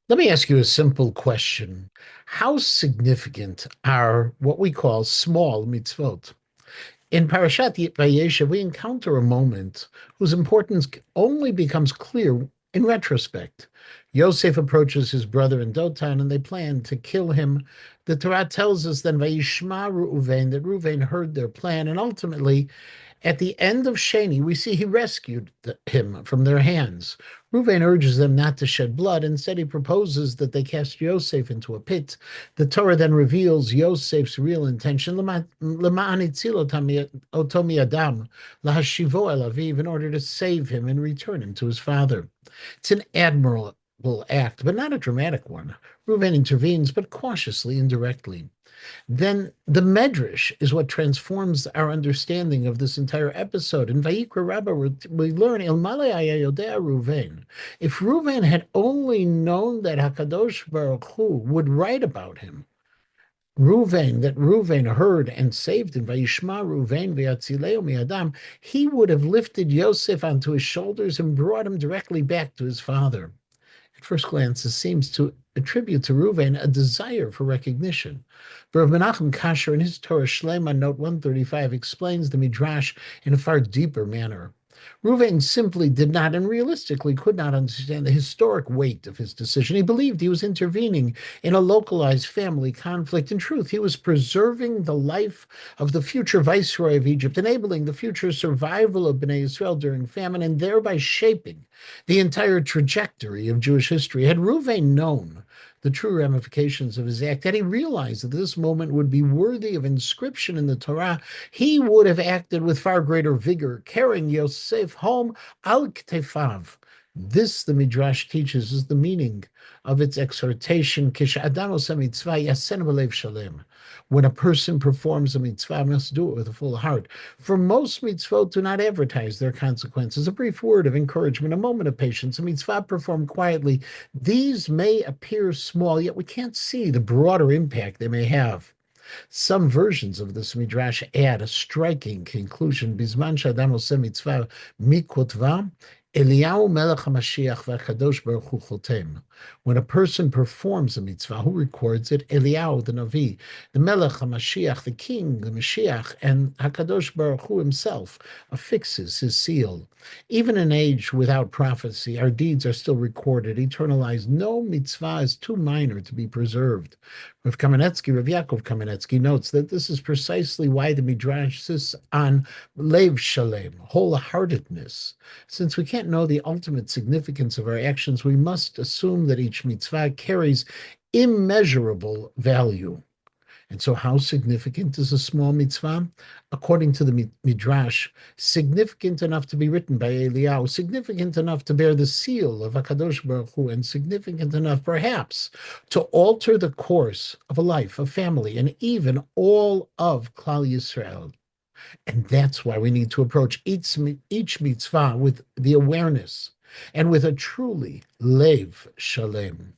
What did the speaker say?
Let me ask you a simple question. How significant are what we call small mitzvot? In Parashat Vayeshev, we encounter a moment whose importance only becomes clear in retrospect. Yosef approaches his brother in Dotan, and they plan to kill him. The Torah tells us then Vayishma Reuven that Reuven heard their plan, and ultimately at the end of Sheni, we see he rescued him from their hands. Reuven urges them not to shed blood. Instead, he proposes that they cast Yosef into a pit. The Torah then reveals Yosef's real intention, "L'ma'an itzil oto mi'adam, lahashivo el aviv," in order to save him and return him to his father. It's an admirable act, but not a dramatic one. Reuven intervenes, but cautiously and directly. Then the Medrash is what transforms our understanding of this entire episode. In Vayikra Rabbah, we learn, "Ilmale haya yodea Ruvain." If Ruvain had only known that Hakadosh Baruch Hu would write about him, that Ruvain heard and saved him, Vayishma Ruvain v'yatzileu mi'adam, he would have lifted Yosef onto his shoulders and brought him directly back to his father. At first glance, this seems to attribute to Reuven a desire for recognition. But Rav Menachem Kasher, in his Torah Shlema, note 135, explains the Midrash in a far deeper manner. Reuven simply did not and realistically could not understand the historic weight of his decision. He believed he was intervening in a localized family conflict. In truth, he was preserving the life of the future viceroy of Egypt, enabling the future survival of Bnei Israel during famine, and thereby shaping the entire trajectory of Jewish history. Had Reuven known the true ramifications of his act, had he realized that this moment would be worthy of inscription in the Torah, he would have acted with far greater vigor, carrying Yosef home al ktefav. This, the Midrash teaches, is the meaning of its exhortation, "Kish'adam oseh mitzvah yasen b'lev shalem." When a person performs a mitzvah, must do it with a full heart. For most mitzvot do not advertise their consequences. A brief word of encouragement, a moment of patience, a mitzvah performed quietly. These may appear small, yet we can't see the broader impact they may have. Some versions of this midrash add a striking conclusion. Bizman shadam oseh mitzvah mikotva, Eliyahu melech HaMashiach v'Akadosh Baruch Hu chotem. When a person performs a mitzvah, who records it? Eliyahu, the Navi, the Melech HaMashiach, the King, the Mashiach, and Hakadosh Baruch Hu himself affixes his seal. Even in an age without prophecy, our deeds are still recorded, eternalized. No mitzvah is too minor to be preserved. Rav Yaakov Kamenetsky notes that this is precisely why the Midrash insists on Lev Shalem, wholeheartedness. Since we can't know the ultimate significance of our actions, we must assume that each mitzvah carries immeasurable value. And so, how significant is a small mitzvah? According to the Midrash, significant enough to be written by Eliyahu, significant enough to bear the seal of Hakadosh Baruch Hu, and significant enough, perhaps, to alter the course of a life, a family, and even all of Klal Yisrael. And that's why we need to approach each mitzvah with the awareness and with a truly lev shalem.